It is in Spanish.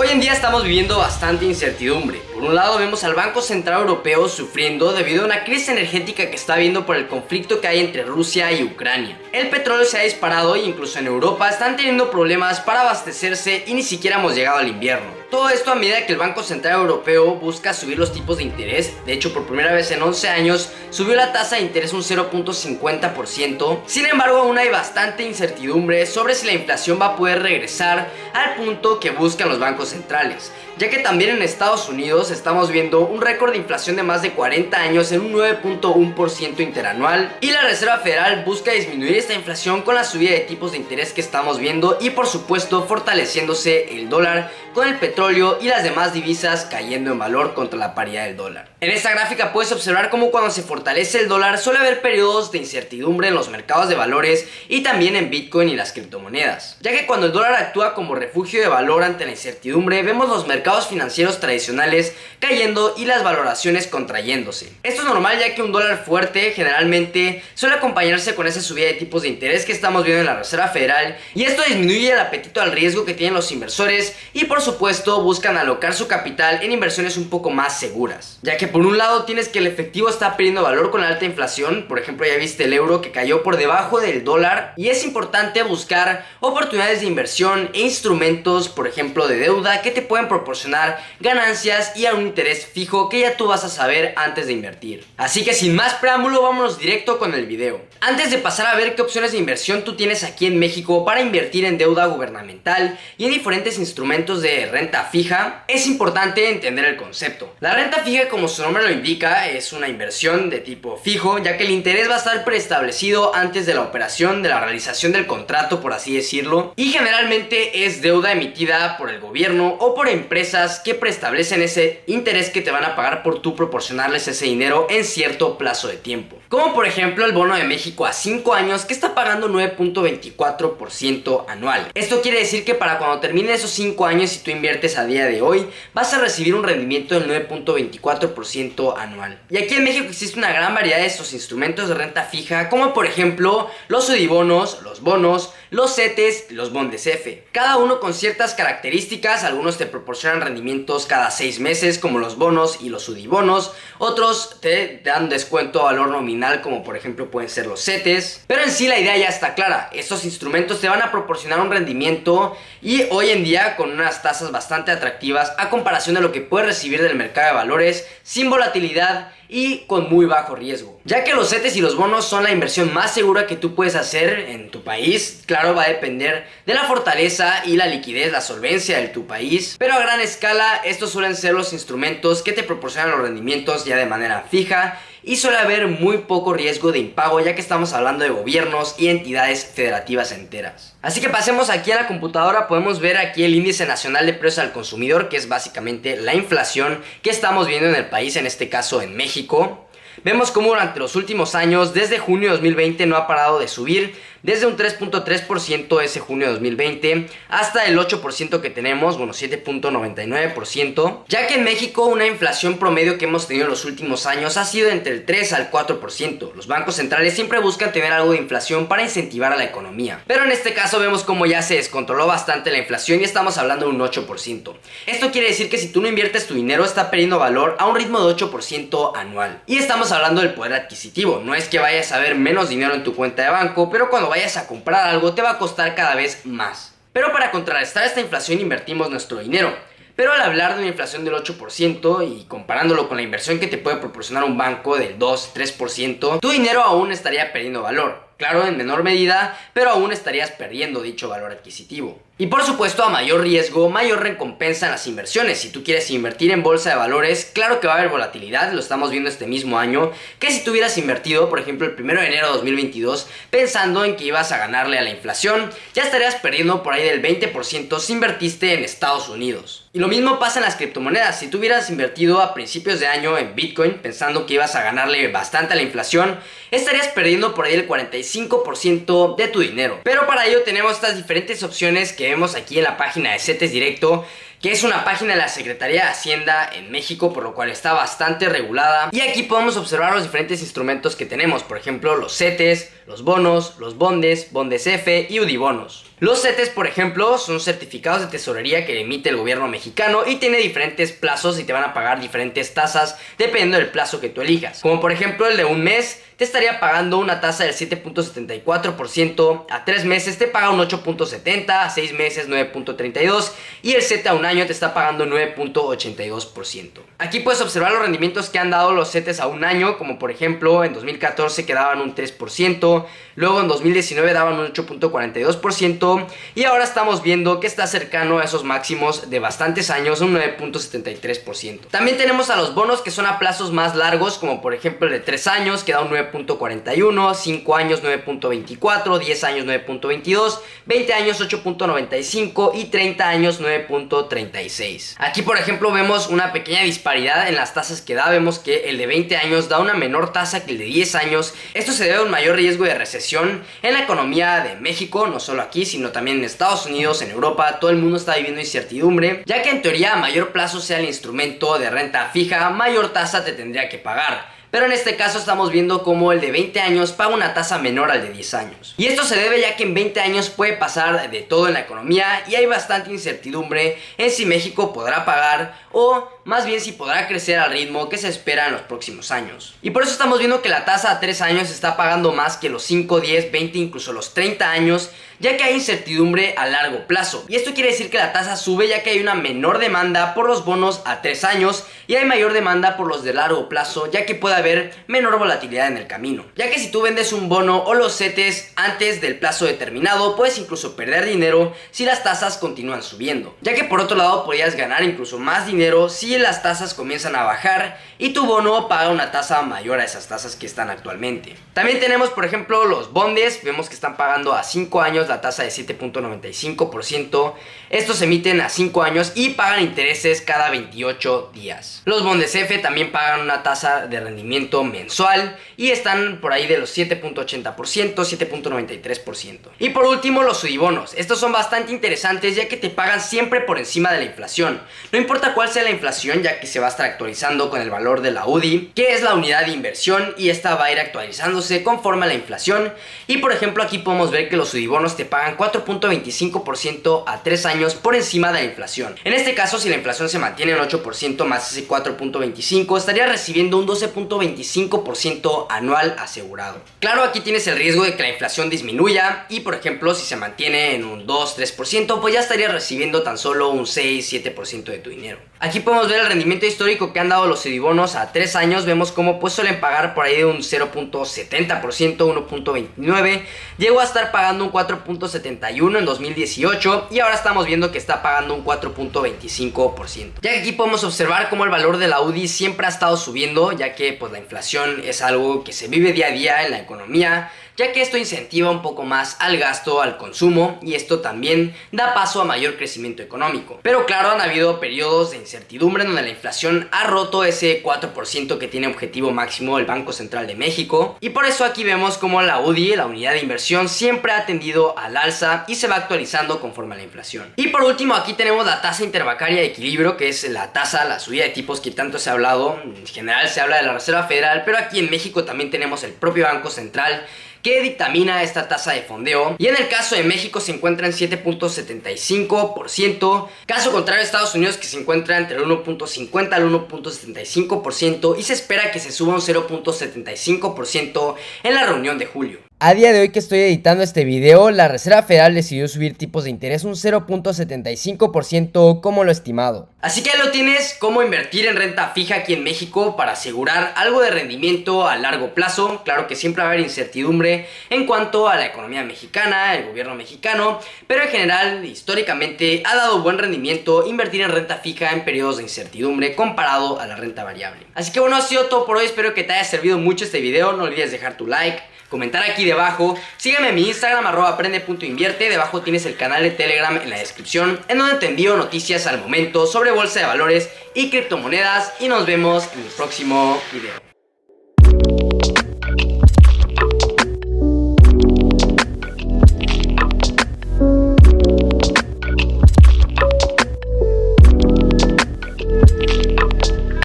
Hoy en día estamos viviendo bastante incertidumbre. Por un lado vemos al Banco Central Europeo sufriendo debido a una crisis energética que está habiendo por el conflicto que hay entre Rusia y Ucrania. El petróleo se ha disparado e incluso en Europa están teniendo problemas para abastecerse y ni siquiera hemos llegado al invierno. Todo esto a medida que el Banco Central Europeo busca subir los tipos de interés. De hecho, por primera vez en 11 años subió la tasa de interés un 0.50%. Sin embargo, aún hay bastante incertidumbre sobre si la inflación va a poder regresar al punto que buscan los bancos centrales, ya que también en Estados Unidos estamos viendo un récord de inflación de más de 40 años en un 9.1% interanual, y la Reserva Federal busca disminuir esta inflación con la subida de tipos de interés que estamos viendo y por supuesto fortaleciéndose el dólar, con el petróleo y las demás divisas cayendo en valor contra la paridad del dólar. En esta gráfica puedes observar cómo cuando se fortalece el dólar suele haber periodos de incertidumbre en los mercados de valores y también en Bitcoin y las criptomonedas, ya que cuando el dólar actúa como refugio de valor ante la incertidumbre, vemos los mercados financieros tradicionales cayendo y las valoraciones contrayéndose. Esto es normal, ya que un dólar fuerte generalmente suele acompañarse con esa subida de tipos de interés que estamos viendo en la Reserva Federal, y esto disminuye el apetito al riesgo que tienen los inversores y por supuesto buscan alocar su capital en inversiones un poco más seguras, ya que por un lado tienes que el efectivo está perdiendo valor con la alta inflación. Por ejemplo, ya viste el euro que cayó por debajo del dólar, y es importante buscar oportunidades de inversión e instrumentos, por ejemplo de deuda, que te pueden proporcionar ganancias y a un interés fijo que ya tú vas a saber antes de invertir. Así que sin más preámbulo, vámonos directo con el video. Antes de pasar a ver qué opciones de inversión tú tienes aquí en México para invertir en deuda gubernamental y en diferentes instrumentos de renta fija, es importante entender el concepto. La renta fija, como su nombre lo indica, es una inversión de tipo fijo, ya que el interés va a estar preestablecido antes de la operación, de la realización del contrato, por así decirlo, y generalmente es deuda emitida por el gobierno o por empresas que preestablecen ese interés que te van a pagar por tú proporcionarles ese dinero en cierto plazo de tiempo. Como por ejemplo el bono de México a 5 años, que está pagando 9.24% anual. Esto quiere decir que para cuando terminen esos 5 años, si tú inviertes a día de hoy, vas a recibir un rendimiento del 9.24% anual. Y aquí en México existe una gran variedad de estos instrumentos de renta fija, como por ejemplo los UDIbonos, los bonos, los CETES y los BONDES-F. Cada uno con ciertas características. Algunos te proporcionan rendimientos cada 6 meses, como los bonos y los UDIbonos. Otros te dan descuento a valor nominal, como por ejemplo pueden ser los CETES. Pero en sí la idea ya está clara. Estos instrumentos te van a proporcionar un rendimiento, y hoy en día con unas tasas bastante atractivas a comparación de lo que puedes recibir del mercado de valores, sin volatilidad y con muy bajo riesgo, ya que los CETES y los bonos son la inversión más segura que tú puedes hacer en tu país. Claro, va a depender de la fortaleza y la liquidez, la solvencia de tu país, pero a gran escala estos suelen ser los instrumentos que te proporcionan los rendimientos ya de manera fija, y suele haber muy poco riesgo de impago, ya que estamos hablando de gobiernos y entidades federativas enteras. Así que pasemos aquí a la computadora. Podemos ver aquí el índice nacional de precios al consumidor, que es básicamente la inflación que estamos viendo en el país, en este caso en México. Vemos cómo durante los últimos años, desde junio de 2020, no ha parado de subir, desde un 3.3% ese junio de 2020 hasta el 8% que tenemos, bueno, 7.99%, ya que en México una inflación promedio que hemos tenido en los últimos años ha sido entre el 3 al 4%. Los bancos centrales siempre buscan tener algo de inflación para incentivar a la economía, pero en este caso vemos cómo ya se descontroló bastante la inflación y estamos hablando de un 8%. Esto quiere decir que si tú no inviertes tu dinero, está perdiendo valor a un ritmo de 8% anual. Y estamos hablando del poder adquisitivo. No es que vayas a ver menos dinero en tu cuenta de banco, pero cuando vayas a comprar algo te va a costar cada vez más. Pero para contrarrestar esta inflación invertimos nuestro dinero. Pero al hablar de una inflación del 8% y comparándolo con la inversión que te puede proporcionar un banco del 2-3%, tu dinero aún estaría perdiendo valor. Claro, en menor medida, pero aún estarías perdiendo dicho valor adquisitivo. Y por supuesto, a mayor riesgo, mayor recompensa en las inversiones. Si tú quieres invertir en bolsa de valores, claro que va a haber volatilidad, lo estamos viendo este mismo año, que si tú hubieras invertido, por ejemplo, el 1 de enero de 2022, pensando en que ibas a ganarle a la inflación, ya estarías perdiendo por ahí del 20% si invertiste en Estados Unidos. Y lo mismo pasa en las criptomonedas. Si tú hubieras invertido a principios de año en Bitcoin, pensando que ibas a ganarle bastante a la inflación, estarías perdiendo por ahí el 45% de tu dinero. Pero para ello tenemos estas diferentes opciones que vemos aquí en la página de CETES Directo, que es una página de la Secretaría de Hacienda en México, por lo cual está bastante regulada. Y aquí podemos observar los diferentes instrumentos que tenemos, por ejemplo los CETES, los bonos, los bondes, BONDES-F y UDIbonos. Los CETES, por ejemplo, son certificados de tesorería que emite el gobierno mexicano y tiene diferentes plazos y te van a pagar diferentes tasas dependiendo del plazo que tú elijas. Como por ejemplo el de un mes te estaría pagando una tasa del 7.74%, a 3 meses te paga un 8.70%, a 6 meses 9.32% y el CETE a un año te está pagando 9.82%. Aquí puedes observar los rendimientos que han dado los CETES a un año, como por ejemplo en 2014 que daban un 3%, luego en 2019 daban un 8.42% y ahora estamos viendo que está cercano a esos máximos de bastantes años, un 9.73%. También tenemos a los bonos que son a plazos más largos, como por ejemplo el de 3 años que da un 9.41, 5 años 9.24, 10 años 9.22, 20 años 8.95 y 30 años 9.36. Aquí por ejemplo vemos una pequeña disparidad en las tasas que da. Vemos que el de 20 años da una menor tasa que el de 10 años. Esto se debe a un mayor riesgo de recesión en la economía de México, no solo aquí sino también en Estados Unidos, en Europa. Todo el mundo está viviendo incertidumbre, ya que en teoría a mayor plazo sea el instrumento de renta fija, mayor tasa te tendría que pagar. Pero en este caso estamos viendo como el de 20 años paga una tasa menor al de 10 años. Y esto se debe ya que en 20 años puede pasar de todo en la economía y hay bastante incertidumbre en si México podrá pagar o más bien si podrá crecer al ritmo que se espera en los próximos años. Y por eso estamos viendo que la tasa a 3 años está pagando más que los 5, 10, 20, incluso los 30 años, ya que hay incertidumbre a largo plazo. Y esto quiere decir que la tasa sube ya que hay una menor demanda por los bonos a 3 años y hay mayor demanda por los de largo plazo, ya que puede haber menor volatilidad en el camino. Ya que si tú vendes un bono o los CETES antes del plazo determinado, puedes incluso perder dinero si las tasas continúan subiendo. Ya que por otro lado podrías ganar incluso más dinero si las tasas comienzan a bajar y tu bono paga una tasa mayor a esas tasas que están actualmente. También tenemos por ejemplo los bondes. Vemos que están pagando a 5 años la tasa de 7.95%. Estos se emiten a 5 años y pagan intereses cada 28 días. Los bondes F también pagan una tasa de rendimiento mensual y están por ahí de los 7.80%, 7.93%. Y por último los sudibonos. Estos son bastante interesantes ya que te pagan siempre por encima de la inflación. No importa cuál sea la inflación, ya que se va a estar actualizando con el valor de la UDI, que es la unidad de inversión, y esta va a ir actualizándose conforme a la inflación. Y por ejemplo aquí podemos ver que los sudibonos te pagan 4.25% a 3 años por encima de la inflación. En este caso, si la inflación se mantiene en 8% más ese 4.25, estaría recibiendo un 12.25% anual asegurado. Claro, aquí tienes el riesgo de que la inflación disminuya y por ejemplo si se mantiene en un 2-3%, pues ya estarías recibiendo tan solo un 6-7% de tu dinero. Aquí podemos ver el rendimiento histórico que han dado los sudibonos a 3 años. Vemos cómo pues suelen pagar por ahí de un 0.70%, 1.29%. Llegó a estar pagando un 4.71% en 2018 y ahora estamos viendo que está pagando un 4.25%. Ya que aquí podemos observar cómo el valor de la UDI siempre ha estado subiendo, ya que pues la inflación es algo que se vive día a día en la economía, ya que esto incentiva un poco más al gasto, al consumo, y esto también da paso a mayor crecimiento económico. Pero claro, han habido periodos de incertidumbre donde la inflación ha roto ese 4% que tiene objetivo máximo el Banco Central de México, y por eso aquí vemos como la UDI, la unidad de inversión, siempre ha tendido al alza y se va actualizando conforme a la inflación. Y por último aquí tenemos la tasa interbancaria de equilibrio, que es la tasa, la subida de tipos que tanto se ha hablado. En general se habla de la Reserva Federal, pero aquí en México también tenemos el propio Banco Central que dictamina esta tasa de fondeo, y en el caso de México se encuentra en 7.75%, caso contrario Estados Unidos, que se encuentra entre el 1.50 al 1.75%, y se espera que se suba un 0.75% en la reunión de julio. A día de hoy que estoy editando este video, la Reserva Federal decidió subir tipos de interés un 0.75% como lo estimado. Así que ahí lo tienes, cómo invertir en renta fija aquí en México para asegurar algo de rendimiento a largo plazo. Claro que siempre va a haber incertidumbre en cuanto a la economía mexicana, el gobierno mexicano, pero en general, históricamente, ha dado buen rendimiento invertir en renta fija en periodos de incertidumbre comparado a la renta variable. Así que bueno, ha sido todo por hoy, espero que te haya servido mucho este video. No olvides dejar tu like, comentar aquí debajo, sígueme en mi Instagram @aprende.invierte, debajo tienes el canal de Telegram en la descripción, en donde te envío noticias al momento sobre bolsa de valores y criptomonedas, y nos vemos en el próximo video.